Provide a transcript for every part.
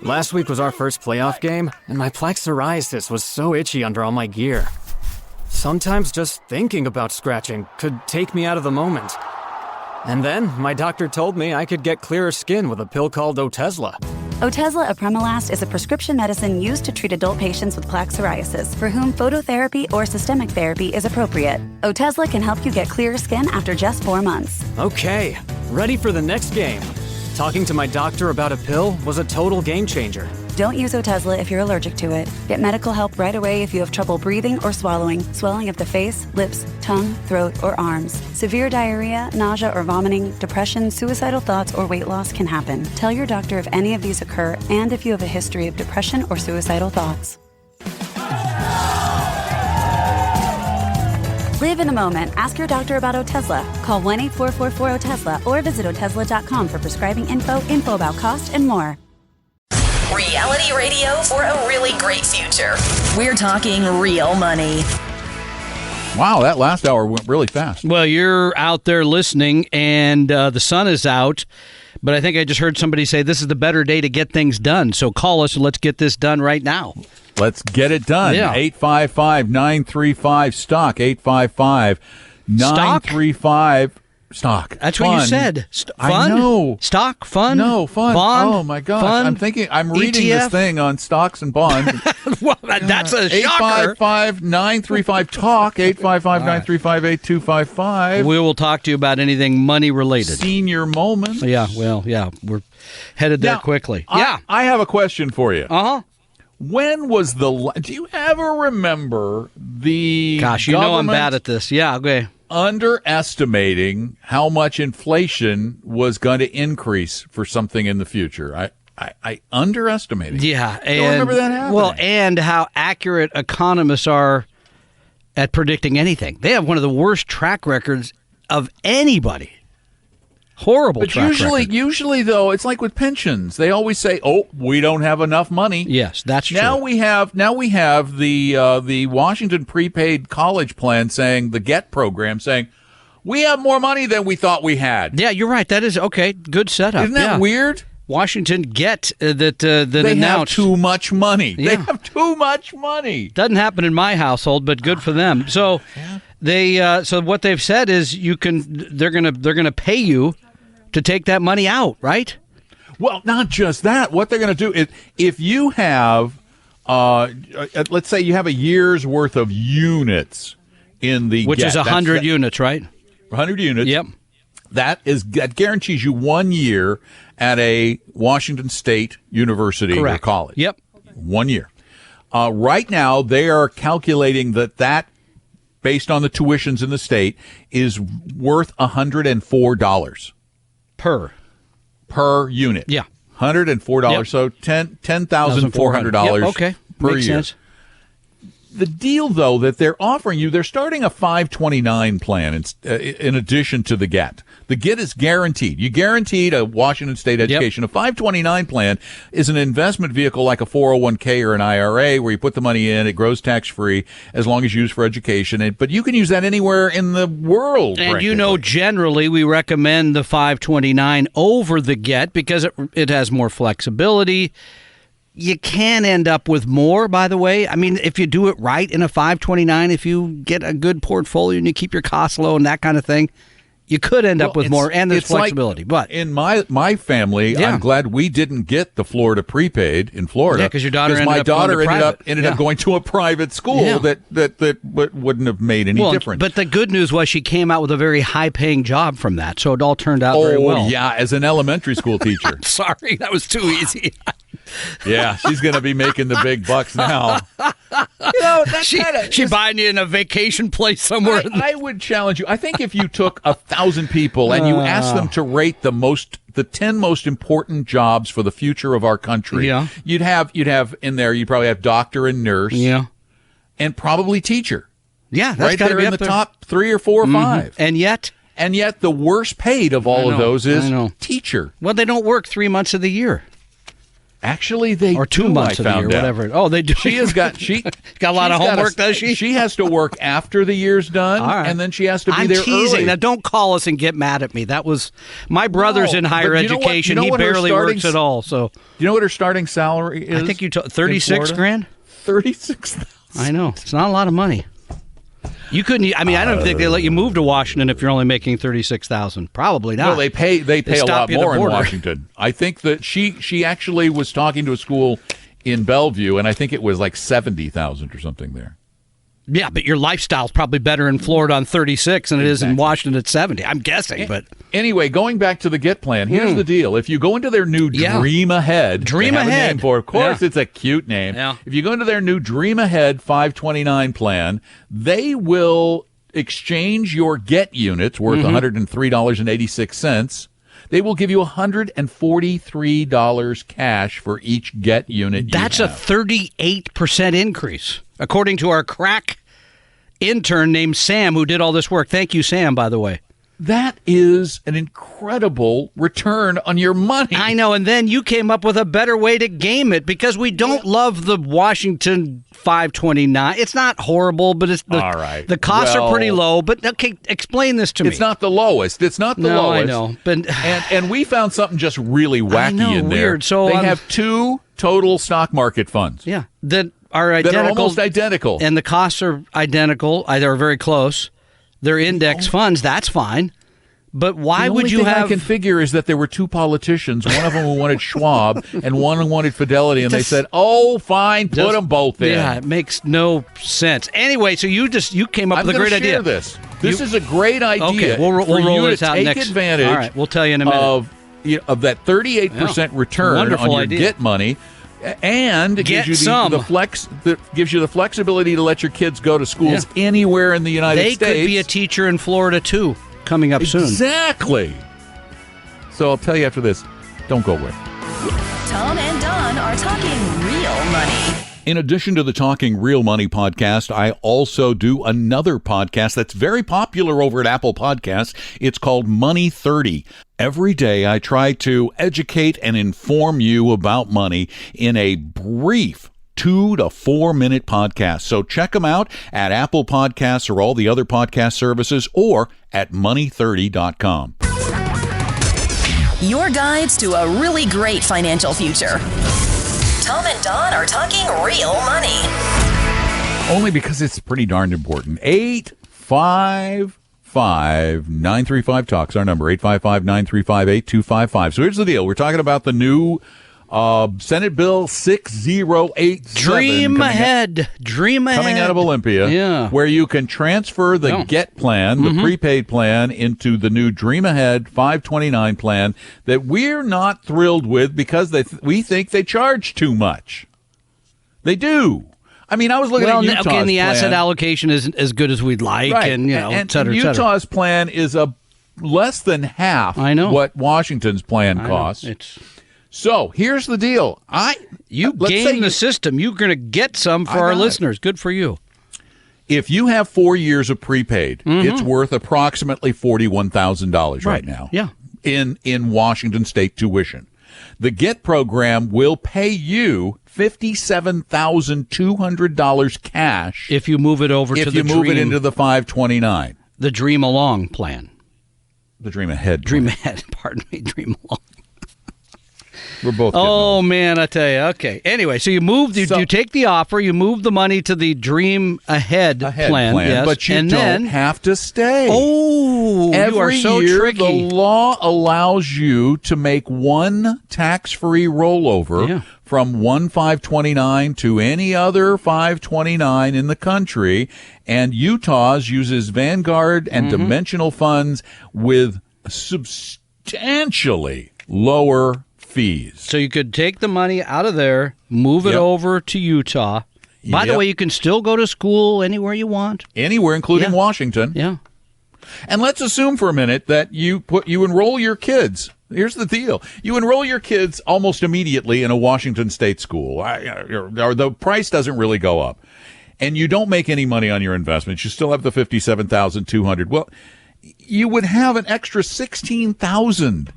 Last week was our first playoff game, and my plaque psoriasis was so itchy under all my gear. Sometimes just thinking about scratching could take me out of the moment. And then my doctor told me I could get clearer skin with a pill called Otezla. Otezla Apremilast is a prescription medicine used to treat adult patients with plaque psoriasis for whom phototherapy or systemic therapy is appropriate. Otezla can help you get clearer skin after just 4 months. Okay, ready for the next game. Talking to my doctor about a pill was a total game changer. Don't use Otezla if you're allergic to it. Get medical help right away if you have trouble breathing or swallowing, swelling of the face, lips, tongue, throat, or arms. Severe diarrhea, nausea or vomiting, depression, suicidal thoughts, or weight loss can happen. Tell your doctor if any of these occur and if you have a history of depression or suicidal thoughts. Live in the moment. Ask your doctor about Otezla. Call 1-844-4-OTEZLA or visit Otezla.com for prescribing info about cost, and more. Reality radio for a really great future. We're talking real money. Wow, that last hour went really fast. Well, you're out there listening, and the sun is out, but I think I just heard somebody say this is the better day to get things done. So call us and let's get this done right now. Let's get it done. Yeah. 855-935-STOCK. 855-935 stock. That's fun. what you said. Fun? I know. Stock? Fun? No, fun. Bond? Oh, my gosh. Fun? I'm reading ETF? this thing on stocks and bonds. Well, that's a shocker. 855-935-TALK. 855-935-8255. We will talk to you about anything money related. Senior moment. Yeah, well, yeah. We're headed there Now, quickly. I have a question for you. Uh-huh. When was do you ever remember the Gosh, you know I'm bad at this. Yeah, okay. Underestimating how much inflation was going to increase for something in the future? I underestimated. Yeah. I don't remember that happening. Well, and how accurate economists are at predicting anything. They have one of the worst track records of anybody. Horrible but track record. usually, though, it's like with pensions. They always say, "Oh, we don't have enough money." Yes, that's true. Now we have the Washington prepaid college plan saying, the GET program saying, we have more money than we thought we had. Yeah, you're right. That is okay. Good setup. Isn't that weird? Washington GET that They announced have too much money. Yeah. They have too much money. Doesn't happen in my household, but good for them. So so what they've said is they're gonna pay you to take that money out, right? Well, not just that. What they're going to do is, if you have, let's say you have a year's worth of units in the Which is 100 units, right? 100 units. Yep. That guarantees you 1 year at a Washington State University Correct. or college. Yep. 1 year. Right now, they are calculating that based on the tuitions in the state, is worth $104 per unit. Yeah. $104. Yep. So $10,400 Yep, okay. per Makes year. sense. The deal, though, that they're offering you, they're starting a 529 plan in addition to the GET. The GET is guaranteed. You guaranteed a Washington State education. Yep. A 529 plan is an investment vehicle like a 401k or an IRA where you put the money in, it grows tax-free as long as used for education. But you can use that anywhere in the world. And practically. generally we recommend the 529 over the GET because it has more flexibility. You can end up with more, by the way. I mean, if you do it right in a 529, if you get a good portfolio and you keep your costs low and that kind of thing, you could end up with more, and there's flexibility. But in my family, Yeah. I'm glad we didn't get the Florida prepaid in Florida. Yeah, 'cause your daughter my ended up going daughter to private. ended up Yeah. going to a private school Yeah. that wouldn't have made any difference. But the good news was she came out with a very high-paying job from that, so it all turned out very well. Yeah, as an elementary school teacher. Sorry, that was too easy. Yeah, she's going to be making the big bucks now. She buying you in a vacation place somewhere. I would challenge you. I think if you took 1,000 people and you asked them to rate the 10 most important jobs for the future of our country, Yeah. you'd have in there. You'd probably have doctor and nurse, and probably teacher. Yeah, that's Right got to there be in up the there. top 3 or 4 or 5. And yet, the worst paid of all of those I is know. teacher. well, they don't work 3 months of the year. Actually, they or 2 do, months I of the year, found out. whatever. Oh, they do. She has got got a lot of homework, does she? She has to work after the year's done, All right. and then she has to be I'm there teasing. early. Now, don't call us and get mad at me. That was my brother's in higher but you know what- education. you know He what her barely starting works at all. So Do you know what her starting salary is? I think you told 36 grand. 36,000. I know it's not a lot of money. You couldn't. I mean, I don't think they let you move to Washington if you're only making 36,000. Probably not. No, they pay a stop lot you at the more in border. Washington. I think that she actually was talking to a school in Bellevue, and I think it was like 70,000 or something there. Yeah, but your lifestyle's probably better in Florida on 36 than it is in Washington at 70. I'm guessing, but Anyway, going back to the Get plan, here's the deal. If you go into their new Yeah. Dream Ahead, Dream they have a Ahead. name for it. Of course, Yeah. it's a cute name. Yeah. If you go into their new Dream Ahead 529 plan, they will exchange your Get units worth Mm-hmm. $103.86. They will give you $143 cash for each Get unit. that's you a have. 38% increase, according to our crack intern named Sam, who did all this work. Thank you, Sam, by the way. That is an incredible return on your money. I know, and then you came up with a better way to game it because we don't love the Washington 529. It's not horrible, but it's All right. The costs are Well- pretty low. But okay, explain this to me. It's not the lowest. It's not the No, I lowest. know, but and we found something just really wacky know, in there. weird. So, they have two total stock market funds yeah, that are that identical, are almost identical. and the costs are identical. They're very close. They're index funds. That's fine. But why the would only you thing have? I can figure is that there were two politicians, one of them who wanted Schwab and one who wanted Fidelity, and they said, "Oh, fine, put them both in." Yeah, it makes no sense. Anyway, so you came up I'm with a gonna great share idea. This is a great idea. Okay, we'll for roll you this to out take next. advantage. All right, we'll tell you in a minute. Of that 38% Yeah. return Wonderful on your idea. Get money. And it Get gives you some. the gives you the flexibility to let your kids go to schools anywhere in the United They States. could be a teacher in Florida too, coming up soon. Exactly. So I'll tell you after this. Don't go away. Tom and Don are talking real money. In addition to the Talking Real Money podcast, I also do another podcast that's very popular over at Apple Podcasts. It's called Money 30. Every day I try to educate and inform you about money in a brief 2 to 4 minute podcast. So check them out at Apple Podcasts or all the other podcast services or at money30.com. Your guides to a really great financial future. Tom and Don are talking real money. Only because it's pretty darned important. 855-935-TALK's our number. 855-935-8255. So here's the deal. We're talking about the new Senate Bill 6087. Dream ahead. Coming out of Olympia. Yeah. Where you can transfer the Get plan, the prepaid plan, into the new Dream Ahead 529 plan that we're not thrilled with because we think they charge too much. They do. I mean, I was looking at Utah's and the asset plan. allocation isn't as good as we'd like, Right. and et cetera, et cetera. Utah's plan is less than half I know. what Washington's plan I know. costs. It's So here's the deal. you let's say game the system. You're going to get some for I our got it. listeners. Good for you. If you have 4 years of prepaid, it's worth approximately $41,000 right now. Yeah. In Washington state tuition. The Get program will pay you $57,200 cash If you move it over to if the you move Dream, it into the 529. the Dream Along plan. The Dream Ahead. Dream plan. Ahead. Pardon me. Dream Along. We're both getting Oh old. man, I tell you. Okay. Anyway, so you take the offer, you move the money to the Dream Ahead plan, yes, but you and don't then have to stay. oh, Every you are so year, tricky. the law allows you to make one tax-free rollover Yeah. from one 529 to any other 529 in the country, and Utah's uses Vanguard and Dimensional funds with substantially lower fees. So you could take the money out of there, move it Yep. over to Utah. By the Yep. way, you can still go to school anywhere you want. Anywhere, including Yeah. Washington. Yeah. And let's assume for a minute that you enroll your kids. Here's the deal. You enroll your kids almost immediately in a Washington state school. Or the price doesn't really go up. And you don't make any money on your investments. You still have the $57,200. Well, you would have an extra $16,000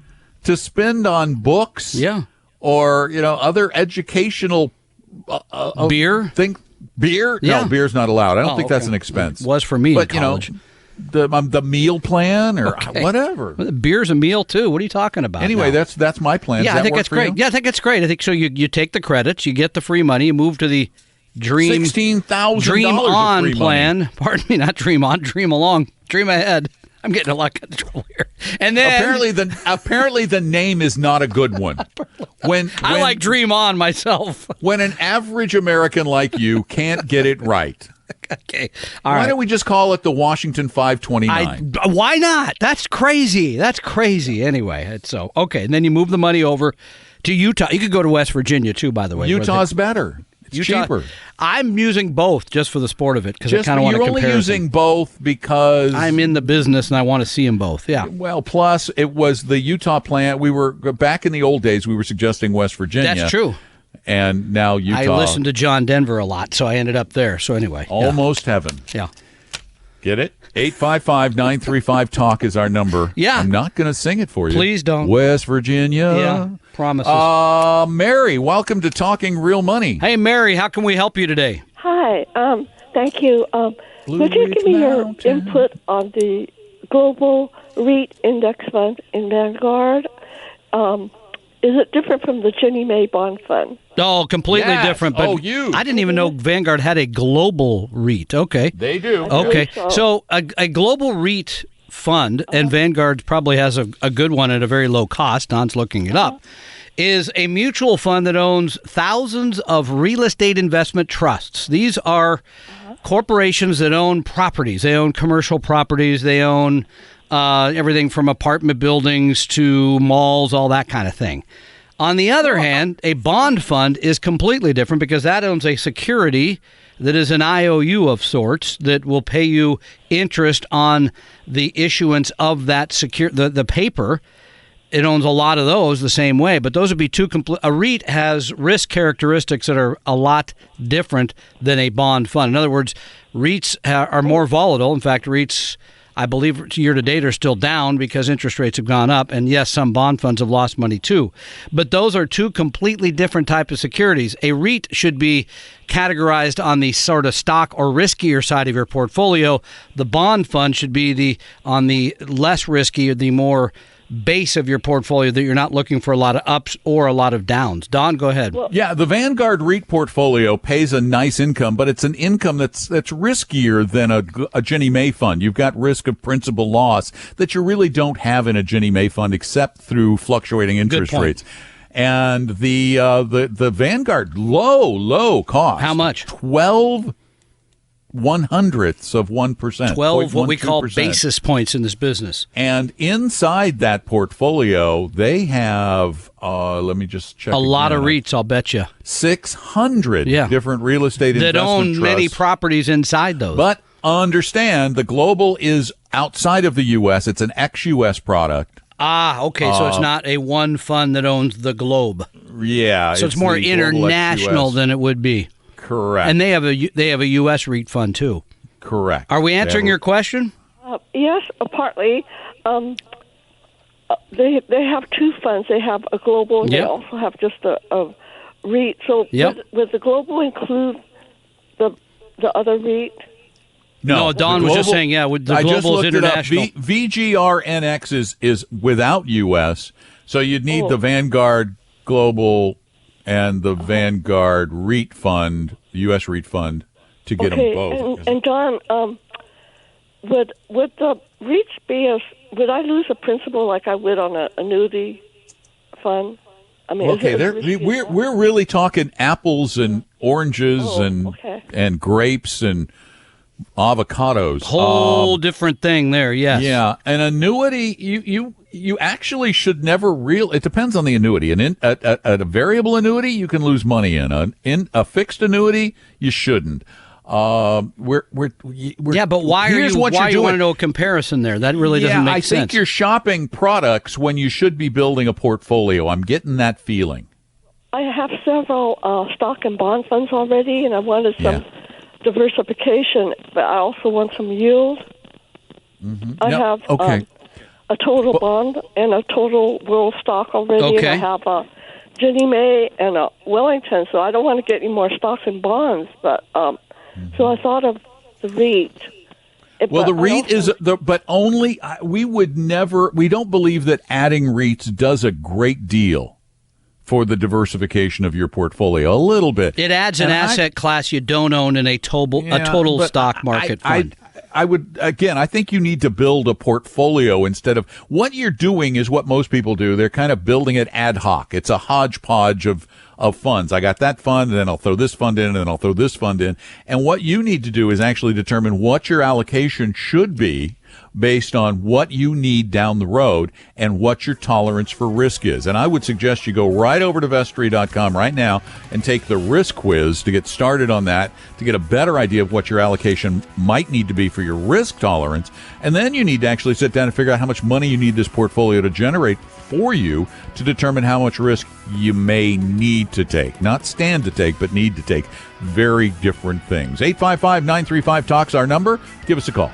to spend on books. Yeah. or other educational Beer? Beer? Yeah. No, beer's not allowed. I don't think that's okay. an expense. It was for me But in college. the meal plan or Okay. whatever. Beer's a meal too. What are you talking about? Anyway, now? that's my plan. Yeah, Does I that think work that's for great. you? Yeah, I think it's great. I think so. You take the credits, you get the free money, you move to the Dream On plan. Pardon me, not Dream On, Dream Along, Dream Ahead. I'm getting a lot of trouble here. And then Apparently the name is not a good one. When I like Dream On myself. when an average American like you can't get it right. Okay, all Why right. don't we just call it the Washington 529? Why not? That's crazy. That's crazy. Anyway, it's so okay. And then you move the money over to Utah. You could go to West Virginia too, by the way. Utah's better. It's cheaper. I'm using both just for the sport of it because I kind of want to You're compare. only using both because I'm in the business and I want to see them both. Yeah, Well, plus it was the Utah plant. We were back in the old days. We were suggesting West Virginia. that's true. And now Utah. I listened to John Denver a lot, so I ended up there. So anyway, Almost heaven. Yeah. Get it? 855-935-TALK is our number. Yeah. I'm not going to sing it for you. Please don't. West Virginia. Yeah. Promises. Mary, welcome to Talking Real Money. Hey, Mary, how can we help you today? Hi, thank you. Would you give me your input on the Global REIT Index Fund in Vanguard? Is it different from the Ginnie Mae Bond Fund? Oh, completely Yes. different. But huge. I didn't even know Vanguard had a global REIT. Okay. They do. Okay. so. So a global REIT fund, and Vanguard probably has a good one at a very low cost, Don's looking it up, is a mutual fund that owns thousands of real estate investment trusts. These are corporations that own properties. They own commercial properties. They own everything from apartment buildings to malls, all that kind of thing. On the other hand, a bond fund is completely different because that owns a security that is an IOU of sorts that will pay you interest on the issuance of that the paper. It owns a lot of those the same way, but those would be two complete. A REIT has risk characteristics that are a lot different than a bond fund. In other words, REITs are more volatile. In fact, REITs, I believe, year to date are still down because interest rates have gone up. And yes, some bond funds have lost money too. But those are two completely different types of securities. A REIT should be categorized on the sort of stock or riskier side of your portfolio. The bond fund should be on the less risky, the more base of your portfolio that you're not looking for a lot of ups or a lot of downs. Don, go ahead. Yeah, the Vanguard REIT portfolio pays a nice income, but it's an income that's riskier than a Ginnie Mae fund. You've got risk of principal loss that you really don't have in a Ginnie Mae fund except through fluctuating interest point. rates. And the Vanguard low cost. How much? 12 1/100ths of 1%. 12 what we call 0.12%. basis points in this business. And inside that portfolio, they have, let me just check. A lot of again. REITs, I'll bet you. 600 Yeah. different real estate That investment own trusts. many properties inside those. But understand, the global is outside of the U.S. It's an ex-U.S. product. Okay, so it's not a one fund that owns the globe. Yeah. So it's more the global international ex-US. than it would be. Correct. And they have a U.S. REIT fund too. Correct. Are we answering They your question? Yes, partly. They have two funds. They have a global and Yep. they also have just a REIT. So Yep. would the global include the other REIT? No, Don the was just global- saying, yeah, the I just global is looked it up. international. VGRNX is without U.S., so you'd need the Vanguard Global and the Vanguard REIT Fund, the U.S. REIT Fund, to get them both. And Don, would the REITs be would I lose a principal like I would on an annuity fund? I mean, Okay, is it risky as well? we're really talking apples and oranges okay. and grapes and avocados. Whole different thing there, yes. Yeah, an annuity, you actually should never it depends on the annuity. A variable annuity, you can lose money in a fixed annuity, you shouldn't. We're Yeah, but why here's what why you're you doing. want to know a comparison there? That really doesn't make I sense. think you're shopping products when you should be building a portfolio. I'm getting that feeling. I have several stock and bond funds already, and I wanted some diversification, but I also want some yield. I Yep. have Okay. a total bond and a total world stock already. Okay. And I have Ginnie Mae and Wellington, so I don't want to get any more stocks and bonds. But so I thought of the REIT. Well, the REIT is but only we don't believe that adding REITs does a great deal for the diversification of your portfolio. A little bit. It adds an asset class you don't own in a total stock market fund. I would, again, I think you need to build a portfolio instead of what you're doing is what most people do. They're kind of building it ad hoc. It's a hodgepodge of funds. I got that fund, and then I'll throw this fund in, and then I'll throw this fund in. And what you need to do is actually determine what your allocation should be based on what you need down the road and what your tolerance for risk is. And I would suggest you go right over to Vestory.com right now and take the risk quiz to get started on that, to get a better idea of what your allocation might need to be for your risk tolerance. And then you need to actually sit down and figure out how much money you need this portfolio to generate for you to determine how much risk you may need to take. Not stand to take, but need to take. Very different things. 855-935-TALK's our number. Give us a call.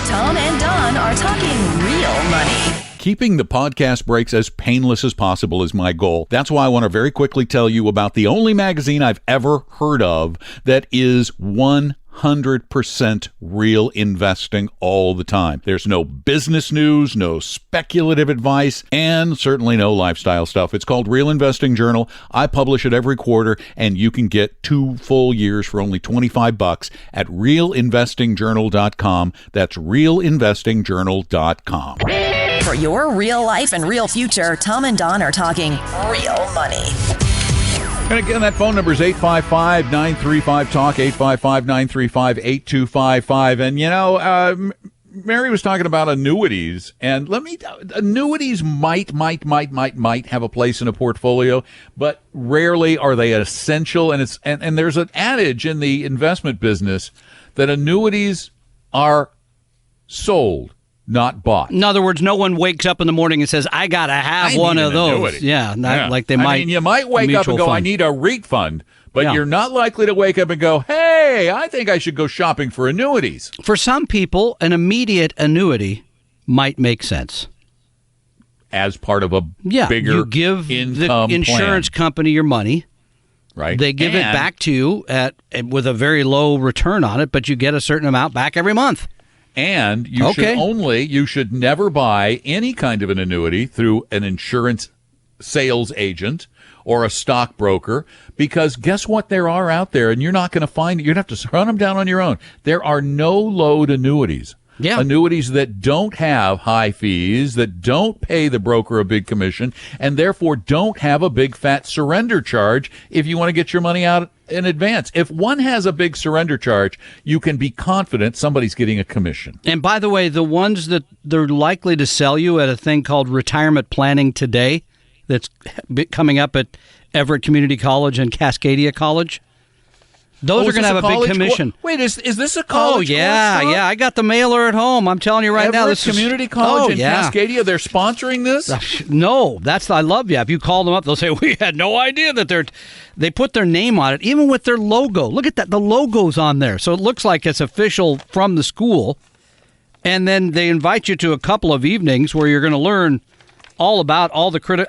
Tom and Don are talking real money. Keeping the podcast breaks as painless as possible is my goal. That's why I want to very quickly tell you about the only magazine I've ever heard of that is 100% real investing all the time. There's no business news, no speculative advice, and certainly no lifestyle stuff. It's called Real Investing Journal. I publish it every quarter, and you can get 2 full years for only $25 at realinvestingjournal.com. That's realinvestingjournal.com. For your real life and real future, Tom and Don are talking real money. And again, that phone number is 855-935-TALK, 855-935-8255. And, you know, Mary was talking about annuities, and annuities might have a place in a portfolio, but rarely are they essential. And and there's an adage in the investment business that annuities are sold, not bought. In other words, no one wakes up in the morning and says, I got to have one of those. Annuity. Yeah, like they might. I mean, you might wake up and go, I need a REIT fund, but you're not likely to wake up and go, hey, I think I should go shopping for annuities. For some people, an immediate annuity might make sense. As part of a bigger you give income the insurance company your money. Right. They give it back to you with a very low return on it, but you get a certain amount back every month. And you should never buy any kind of an annuity through an insurance sales agent or a stockbroker, because guess what? There are out there, and you're not going to find it. You'd have to run them down on your own. There are no-load annuities. Yeah. Annuities that don't have high fees, that don't pay the broker a big commission, and therefore don't have a big fat surrender charge if you want to get your money out in advance. If one has a big surrender charge, you can be confident somebody's getting a commission. And by the way, the ones that they're likely to sell you at a thing called Retirement Planning Today that's coming up at Everett Community College and Cascadia College, those are going to have a big commission. Wait, is this a college course? Yeah. I got the mailer at home. I'm telling you right now. This Community College in Cascadia, they're sponsoring this? No, I love you. If you call them up, they'll say, we had no idea that they put their name on it, even with their logo. Look at that. The logo's on there. So it looks like it's official from the school. And then they invite you to a couple of evenings where you're going to learn all about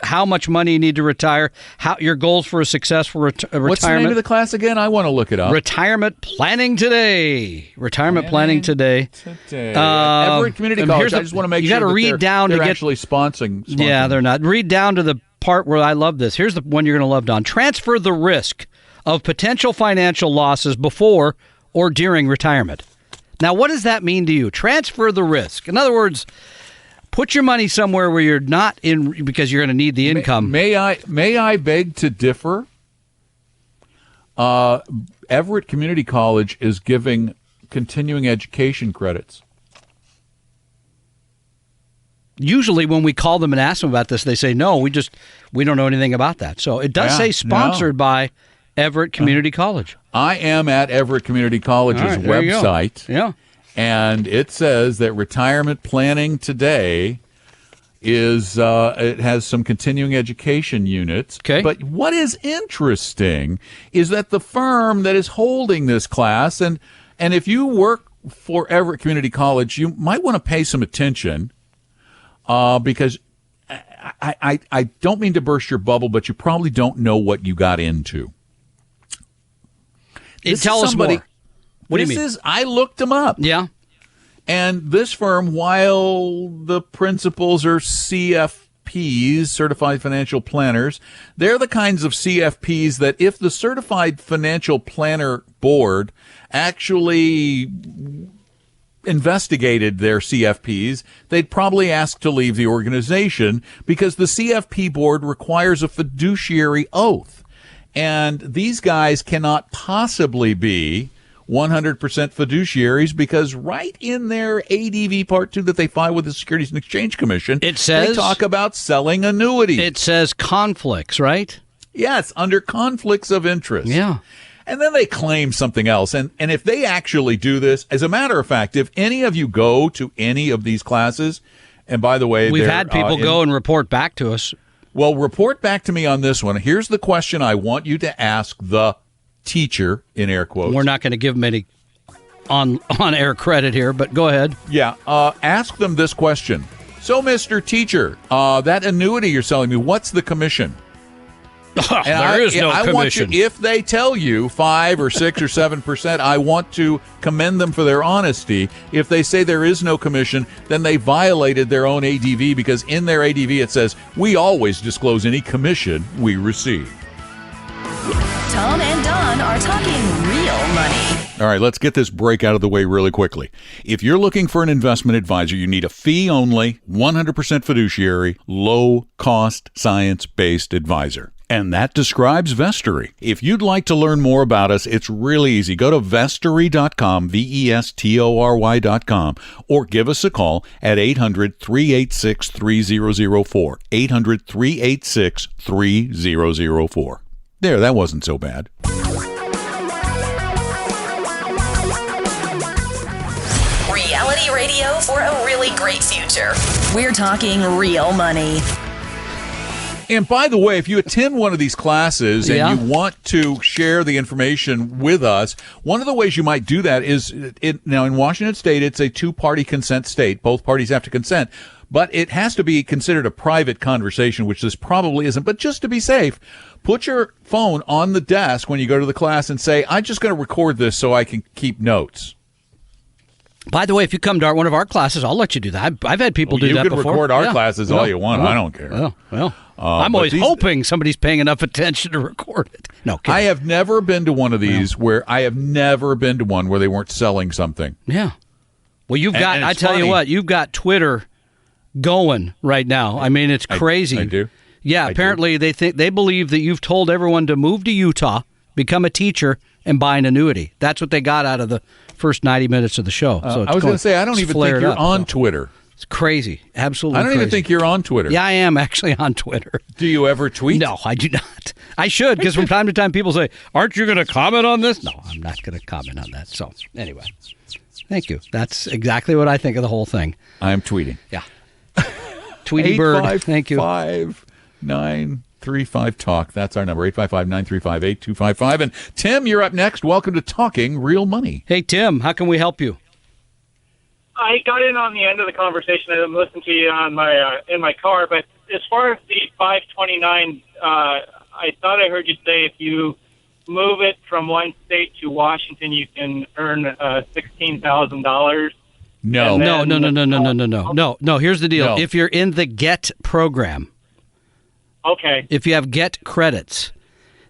how much money you need to retire, how your goals for a successful retirement. What's the name of the class again? I want to look it up. Retirement Planning Today. Planning Today. Everett Community College. I just want to make sure they're actually sponsoring. Yeah, they're not. Read down to the part where I love this. Here's the one you're going to love, Don. Transfer the risk of potential financial losses before or during retirement. Now, what does that mean to you? Transfer the risk. In other words, put your money somewhere where you're not in, because you're going to need the income. May I beg to differ? Everett Community College is giving continuing education credits. Usually when we call them and ask them about this, they say, no, we don't know anything about that. So it does say sponsored by Everett Community College. I am at Everett Community College's website. Yeah. And it says that Retirement Planning Today is it has some continuing education units. Okay. But what is interesting is that the firm that is holding this class, and if you work for Everett Community College, you might want to pay some attention because I don't mean to burst your bubble, but you probably don't know what you got into. Tell us more. What do you mean? I looked them up. Yeah. And this firm, while the principals are CFPs, Certified Financial Planners, they're the kinds of CFPs that if the Certified Financial Planner Board actually investigated their CFPs, they'd probably ask to leave the organization because the CFP board requires a fiduciary oath. And these guys cannot possibly be 100% fiduciaries because right in their ADV Part 2 that they file with the Securities and Exchange Commission, it says, they talk about selling annuities. It says conflicts, right? Yes, under conflicts of interest. Yeah. And then they claim something else. And if they actually do this, as a matter of fact, if any of you go to any of these classes, and by the way, we've had people go and report back to us. Well, report back to me on this one. Here's the question I want you to ask the teacher, in air quotes. We're not going to give them any on-air credit here, but go ahead. Yeah, ask them this question. So, Mr. Teacher, that annuity you're selling me, what's the commission? There is no commission. Want you, if they tell you 5 or 6 or 7%, I want to commend them for their honesty. If they say there is no commission, then they violated their own ADV because in their ADV it says, we always disclose any commission we receive. Tom and Don are talking real money. All right, let's get this break out of the way really quickly. If you're looking for an investment advisor, you need a fee-only, 100% fiduciary, low-cost, science-based advisor. And that describes Vestory. If you'd like to learn more about us, it's really easy. Go to Vestory.com, Vestory.com, or give us a call at 800-386-3004, 800-386-3004. There, that wasn't so bad. Reality radio for a really great future. We're talking real money. And by the way, if you attend one of these classes and you want to share the information with us, one of the ways you might do that is, now in Washington State, it's a two-party consent state. Both parties have to consent. But it has to be considered a private conversation, which this probably isn't. But just to be safe, put your phone on the desk when you go to the class and say, I'm just going to record this so I can keep notes. By the way, if you come to one of our classes, I'll let you do that. I've had people do that before. You can record our classes all you want. I don't care. I'm always hoping somebody's paying enough attention to record it. No, kidding. I have never been to one of these where they weren't selling something. Yeah. Well, you've got, I tell you what, you've got Twitter going right now. I mean, it's crazy. I do. Yeah, apparently they believe that you've told everyone to move to Utah, become a teacher, and buy an annuity. That's what they got out of the first 90 minutes of the show. So I was going to say, I don't even think you're on Twitter. It's crazy. Absolutely crazy. I don't even think you're on Twitter. Yeah, I am actually on Twitter. Do you ever tweet? No, I do not. I should, because from time to time people say, aren't you going to comment on this? No, I'm not going to comment on that. So, anyway, thank you. That's exactly what I think of the whole thing. I'm tweeting. Yeah. Tweety Bird. Thank you. 855-935-TALK. That's our number, 855-935-8255. And Tim, you're up next. Welcome to Talking Real Money. Hey, Tim, how can we help you? I got in on the end of the conversation. I didn't listen to you on my in my car, but as far as the 529, I thought I heard you say if you move it from one state to Washington, you can earn $16,000. No. Here's the deal. No. If you're in the GET program, okay. If you have GET credits,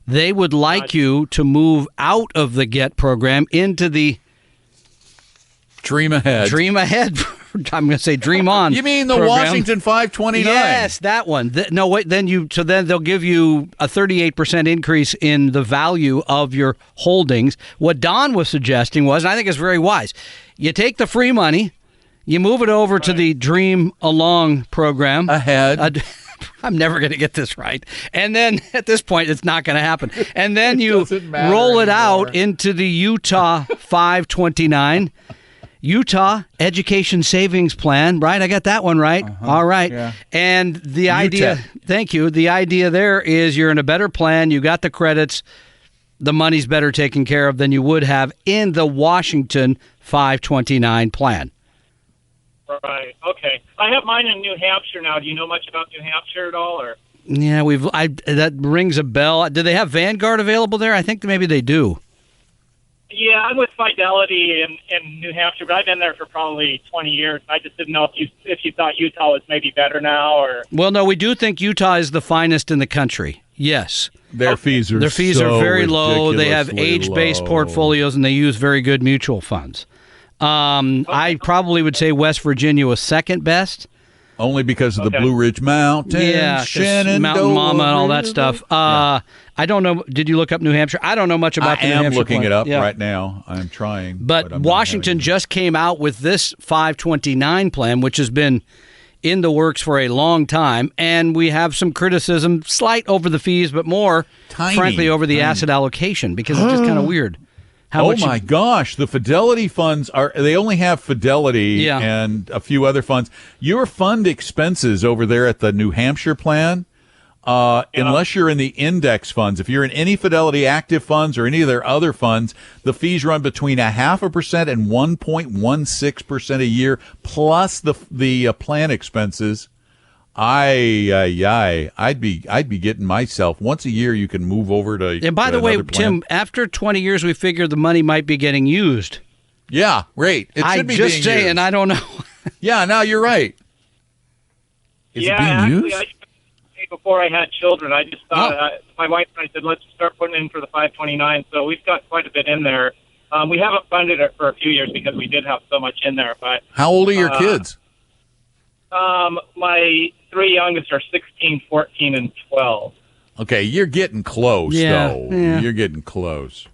they would like you to move out of the GET program into the Dream Ahead. I'm going to say Dream On. You mean the program. Washington 529? Yes, that one. No, wait. Then they'll give you a 38% increase in the value of your holdings. What Don was suggesting was, and I think it's very wise, you take the free money, you move it over to the Dream Along program. Ahead. I'm never going to get this right. And then at this point, it's not going to happen. And then you roll it out into the Utah 529. Utah Education Savings Plan, right? I got that one right. All right. Yeah. And the idea, thank you. The idea there is you're in a better plan. You got the credits. The money's better taken care of than you would have in the Washington 529 plan. Right. Okay. I have mine in New Hampshire now. Do you know much about New Hampshire at all, or? Yeah, that rings a bell. Do they have Vanguard available there? I think maybe they do. Yeah, I'm with Fidelity in New Hampshire, but I've been there for probably 20 years. I just didn't know if you thought Utah was maybe better now, or. Well, no, we do think Utah is the finest in the country. Yes. Their fees are very low. They have age-based portfolios, and they use very good mutual funds. I probably would say West Virginia was second best. Only because of the Blue Ridge Mountains, Mountain Mama and all that stuff. I don't know. Did you look up New Hampshire? I don't know much about the New Hampshire. I am looking plan. it up right now. I'm trying. But Washington just came out with this 529 plan, which has been in the works for a long time, and we have some criticism, slight over the fees, but more, frankly, over the asset allocation, because it's just kind of weird. My gosh, the Fidelity funds they only have Fidelity and a few other funds. Your fund expenses over there at the New Hampshire plan, unless you're in the index funds, if you're in any Fidelity active funds or any of their other funds, the fees run between 0.5% and 1.16% a year, plus the plan expenses. I'd be getting myself once a year. You can move over to. And by the way, Tim, after 20 years, we figured the money might be getting used. Yeah, right. It should be just saying, used. I don't know. Yeah, no, you're right. Is it being used? Before I had children, I just thought my wife and I said, let's start putting in for the 529. So we've got quite a bit in there. We haven't funded it for a few years because we did have so much in there. But how old are your kids? My three youngest are 16, 14, and 12. Okay, you're getting close, though. Yeah. You're getting close.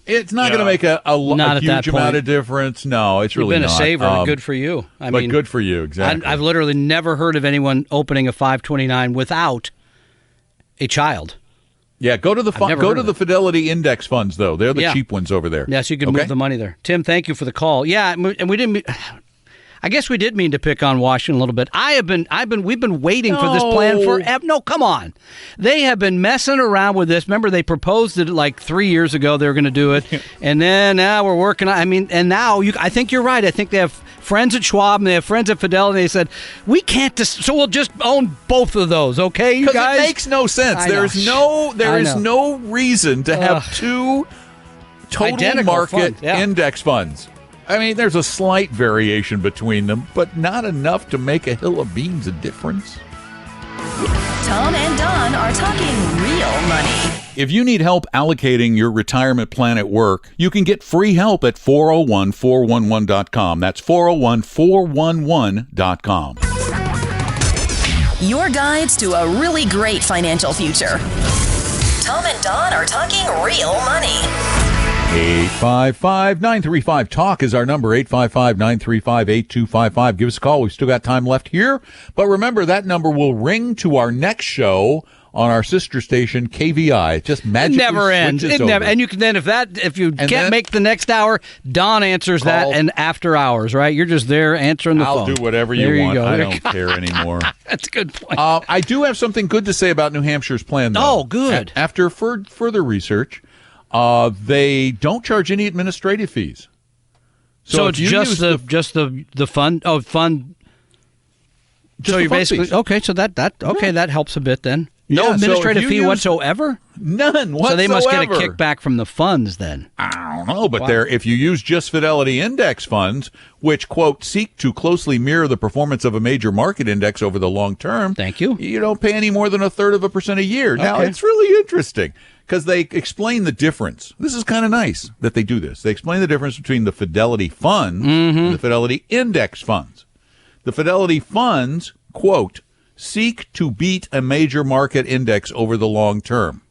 It's not going to make a huge amount of difference. No, it's really not. You've been a saver. Good for you. I mean, good for you, exactly. I've literally never heard of anyone opening a 529 without a child. Yeah, go to the Fidelity Index funds, though. They're the cheap ones over there. Yes, you can move the money there. Tim, thank you for the call. Yeah, and we didn't. I guess we did mean to pick on Washington a little bit. We've been waiting for this plan forever. No, come on. They have been messing around with this. Remember, they proposed it like 3 years ago. They were going to do it, and then now we're working on. And now I think you're right. I think they have friends at Schwab and they have friends at Fidelity. They said we can't. So we'll just own both of those, okay, you guys? Because it makes no sense. There is no reason to have two total market index funds. I mean, there's a slight variation between them, but not enough to make a hill of beans a difference. Tom and Don are talking real money. If you need help allocating your retirement plan at work, you can get free help at 401-411.com. That's 401-411.com. Your guides to a really great financial future. Tom and Don are talking real money. 855-935-TALK is our number, 855-935-8255. Give us a call. We've still got time left here. But remember, that number will ring to our next show on our sister station, KVI. It just magically never ends. It never. And you can if you can't make the next hour, Don answers that and after hours, right? You're just there answering the phone. I'll do whatever you want. I don't care anymore. That's a good point. I do have something good to say about New Hampshire's plan, though. Oh, good. After further research, they don't charge any administrative fees. So it's just the fund. Oh, fund. Just so you're basically fees. Okay. So that helps a bit then. No administrative fee whatsoever? None whatsoever. So they must get a kickback from the funds then. I don't know, but if you use just Fidelity Index funds, which, quote, seek to closely mirror the performance of a major market index over the long term, thank you. You don't pay any more than 1/3% a year. Okay. Now, it's really interesting because they explain the difference. This is kind of nice that they do this. They explain the difference between the Fidelity funds and the Fidelity Index funds. The Fidelity funds, quote, seek to beat a major market index over the long term.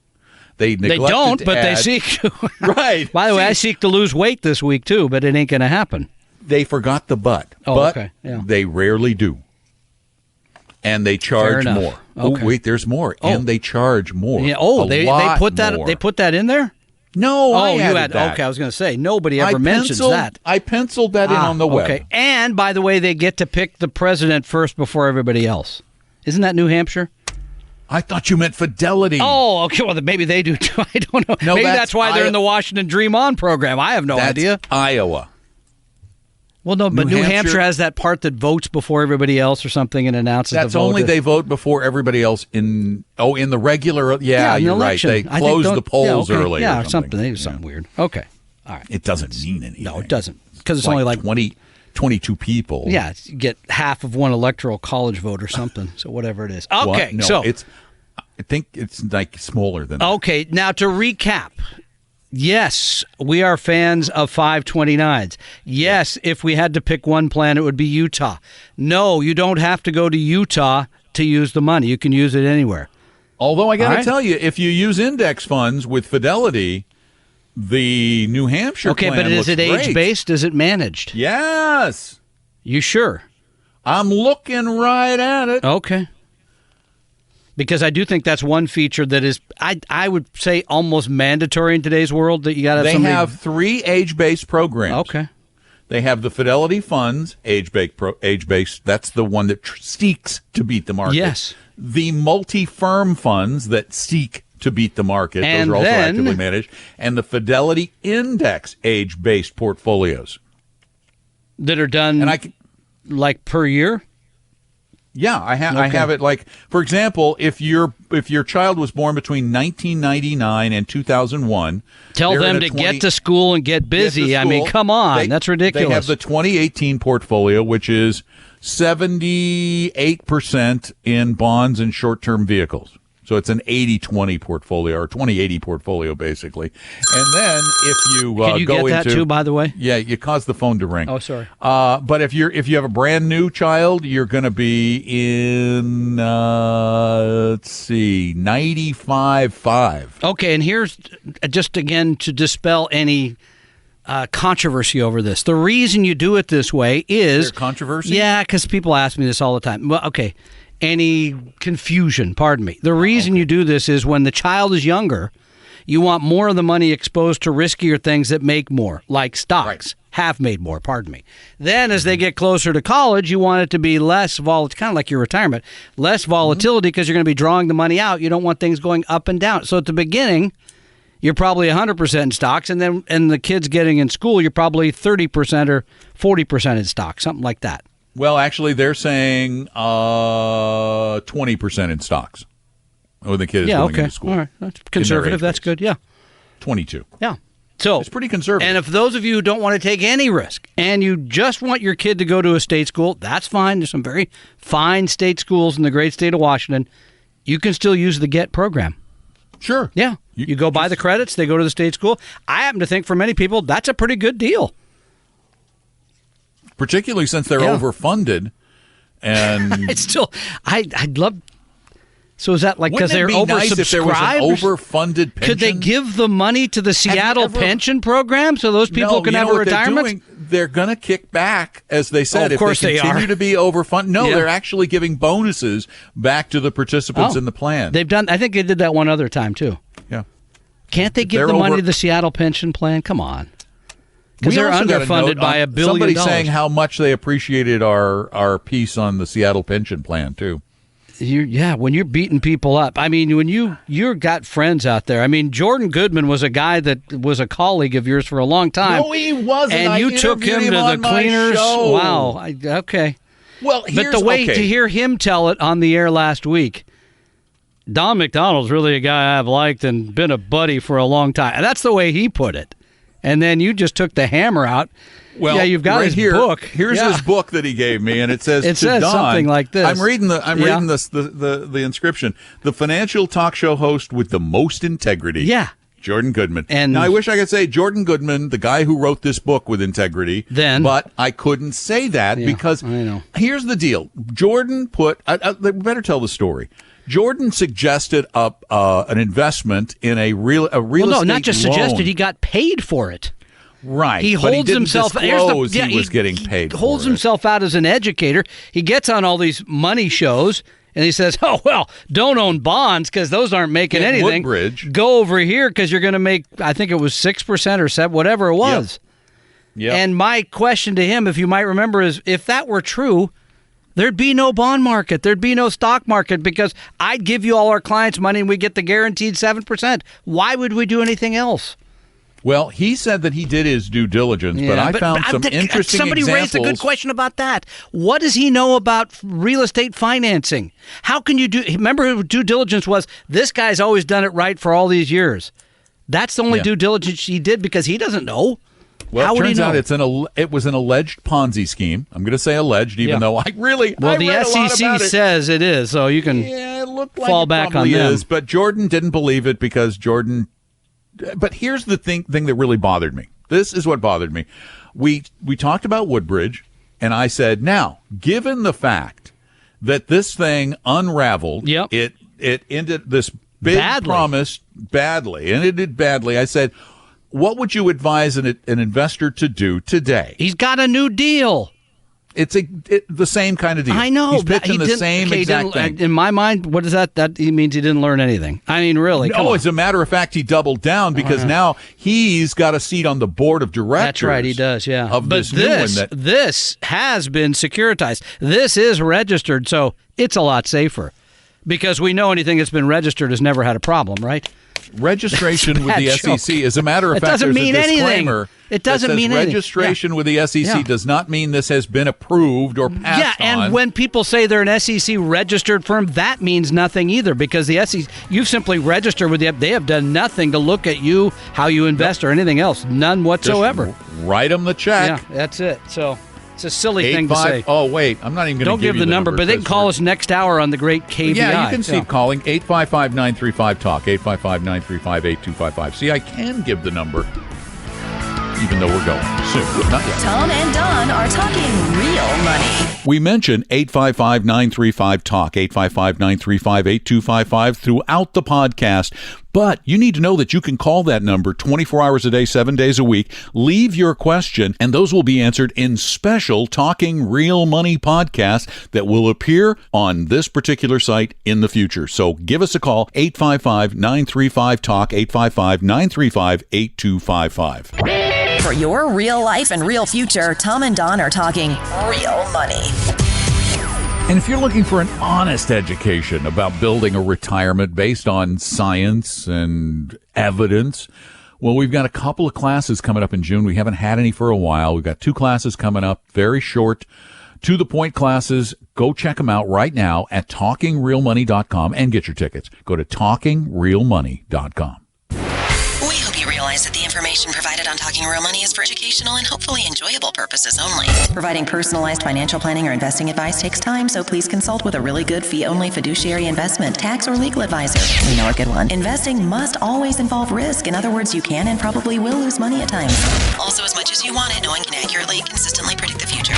They don't, but they seek to. Right. By the way, I seek to lose weight this week, too, but it ain't going to happen. They forgot the but. Okay. Yeah. They rarely do. And they charge more. Okay. Oh, wait, there's more. And they charge more. Yeah. Oh, they put that more. They put that in there? No, I added that. Okay, I was going to say, nobody ever mentions that. I penciled that in on the web. Okay. And, by the way, they get to pick the president first before everybody else. Isn't that New Hampshire? I thought you meant Fidelity. Oh, okay. Well, maybe they do, too. I don't know. No, maybe that's why they're in the Washington Dream On program. I have no idea. Iowa. Well, no, but New Hampshire has that part that votes before everybody else or something and announces That's the vote. only they vote before everybody else in the regular. Yeah, in you're right. election. They close the polls early. Yeah, or something. They do something weird. Okay. All right. It doesn't mean anything. No, it doesn't. Because it's only like 22 people. Yeah, you get half of one electoral college vote or something. So whatever it is. Okay, No, so I think it's like smaller than that. Okay, now to recap. Yes, we are fans of 529s. Yes, if we had to pick one plan, it would be Utah. No, you don't have to go to Utah to use the money. You can use it anywhere. Although I got to right. tell you, if you use index funds with Fidelity, the New Hampshire plan but is looks it great. age-based? Is it managed? Yes. You sure? I'm looking right at it. Okay. Because I do think that's one feature that is, I would say, almost mandatory in today's world, that you got to have They somebody. have 3 age-based programs. Okay. They have the Fidelity Funds age-based. That's the one that seeks to beat the market. Yes. The multi-firm funds that seek to beat the market. And those are also then, actively managed. And the Fidelity Index age-based portfolios. That are done like per year? Yeah, I have it like, for example, if your child was born between 1999 and 2001, tell them to get to school and get busy. I mean, come on, that's ridiculous. They have the 2018 portfolio, which is 78% in bonds and short-term vehicles. So it's an 80-20 portfolio, or 20-80 portfolio, basically. And then if you Can you go get that into, too, by the way? Yeah, you caused the phone to ring. Oh, sorry. But if you have a brand new child, you're going to be in let's see, 95.5. Okay, and here's just again to dispel any controversy over this. The reason you do it this way is controversy. Yeah, because people ask me this all the time. Well, okay. Any confusion, pardon me. The reason you do this is when the child is younger, you want more of the money exposed to riskier things that make more, like stocks have made more, pardon me. Then as they get closer to college, you want it to be less volatile, kind of like your retirement, less volatility because you're going to be drawing the money out. You don't want things going up and down. So at the beginning, you're probably 100% in stocks, and then the kids getting in school, you're probably 30% or 40% in stocks, something like that. Well, actually, they're saying 20% in stocks when the kid is going into school. All right. That's conservative. That's good. Yeah. 22. Yeah. So it's pretty conservative. And if those of you who don't want to take any risk and you just want your kid to go to a state school, that's fine. There's some very fine state schools in the great state of Washington. You can still use the GET program. Sure. Yeah. You go buy the credits. They go to the state school. I happen to think for many people that's a pretty good deal. Particularly since they're overfunded, and it's still, I'd love. So is that like because they're oversubscribed? Nice if there was an overfunded pension? Could they give the money to the Seattle pension program so those people can have a retirement? They're going to kick back, as they said. Of course if they continue to be overfunded. No, they're actually giving bonuses back to the participants in the plan. They've done. I think they did that one other time too. Yeah. Can't they give the money to the Seattle pension plan? Come on. Because they're underfunded by $1 billion. Somebody saying how much they appreciated our piece on the Seattle pension plan too. When you're beating people up. I mean, when you've got friends out there. I mean, Jordan Goodman was a guy that was a colleague of yours for a long time. No, he wasn't. And you took him to the cleaners. Wow. Okay. Well, but the way to hear him tell it on the air last week. Don McDonald's really a guy I've liked and been a buddy for a long time. And that's the way he put it. And then you just took the hammer out. Well, you've got his book. Here's his book that he gave me, and it says Don, something like this. I'm reading the inscription. The financial talk show host with the most integrity. Yeah. Jordan Goodman. And now I wish I could say Jordan Goodman, the guy who wrote this book with integrity. But I couldn't say that because here's the deal. Jordan put. They better tell the story. Jordan suggested an investment in a real estate loan. No, not just suggested. He got paid for it. Right. He holds himself. He was getting paid. He holds himself out as an educator. He gets on all these money shows. And he says, "Oh well, don't own bonds because those aren't making anything. Woodbridge. Go over here because you're going to make. I think it was 6% or 7%, whatever it was." Yeah. And my question to him, if you might remember, is if that were true, there'd be no bond market. There'd be no stock market because I'd give you all our clients money and we get the guaranteed 7%. Why would we do anything else? Well, he said that he did his due diligence, but I found some interesting somebody examples. raised a good question about that. What does he know about real estate financing? How can you remember due diligence was, this guy's always done it right for all these years. That's the only due diligence he did because he doesn't know. Well, How it would he turns know? out it was an alleged Ponzi scheme. I'm going to say alleged, even though I read the SEC says it is, so you can it looked like fall it back on probably them. is, but Jordan didn't believe it because Jordan. But here's the thing that really bothered me. This is what bothered me. We talked about Woodbridge, and I said, now, given the fact that this thing unraveled, it ended this big promise badly, and it did badly. I said, what would you advise an investor to do today? He's got a new deal. It's the same kind of deal. I know. He's pitching the same exact thing. In my mind, what is that? That means he didn't learn anything. I mean, really. No, as a matter of fact, he doubled down because now he's got a seat on the board of directors. That's right, he does, yeah. Of but this new one this has been securitized. This is registered, so it's a lot safer. Because we know anything that's been registered has never had a problem, right? Registration with the SEC, as a matter of fact, there's a disclaimer. It doesn't mean anything. Registration with the SEC does not mean this has been approved or passed on. Yeah, and when people say they're an SEC registered firm, that means nothing either because the SEC, you've simply registered with they have done nothing to look at you, how you invest, or anything else. None whatsoever. Just write them the check. Yeah, that's it. So it's a silly thing to say. Oh, wait. I'm not even going to give you the number. But they can call us next hour on the great KVI. Yeah, you can keep calling 855-935-TALK, 855-935-8255. See, I can give the number, even though we're going soon. Not yet. Tom and Don are talking real money. We mentioned 855-935-TALK, 855-935-8255 throughout the podcast. But you need to know that you can call that number 24 hours a day, 7 days a week. Leave your question, and those will be answered in special Talking Real Money podcasts that will appear on this particular site in the future. So give us a call, 855-935-TALK, 855-935-8255. For your real life and real future, Tom and Don are talking real money. And if you're looking for an honest education about building a retirement based on science and evidence, well, we've got a couple of classes coming up in June. We haven't had any for a while. We've got 2 classes coming up, very short, to-the-point classes. Go check them out right now at TalkingRealMoney.com and get your tickets. Go to TalkingRealMoney.com. We hope you realize that the information provided on Talking Real Money is for educational and hopefully enjoyable purposes only. Providing personalized financial planning or investing advice takes time, so please consult with a really good fee-only fiduciary investment, tax, or legal advisor. We know a good one. Investing must always involve risk. In other words, you can and probably will lose money at times. Also, as much as you want it, no one can accurately, consistently predict the future.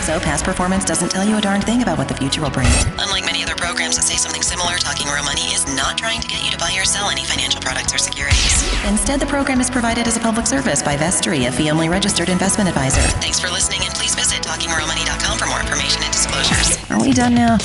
So past performance doesn't tell you a darn thing about what the future will bring. Unlike many other programs that say something similar, Talking Real Money is not trying to get you to buy or sell any financial products or securities. Instead, the program is provided as a public service by Vestry, a fee-only registered investment advisor. Thanks for listening, and please visit TalkingRealMoney.com for more information and disclosures. Are we done now?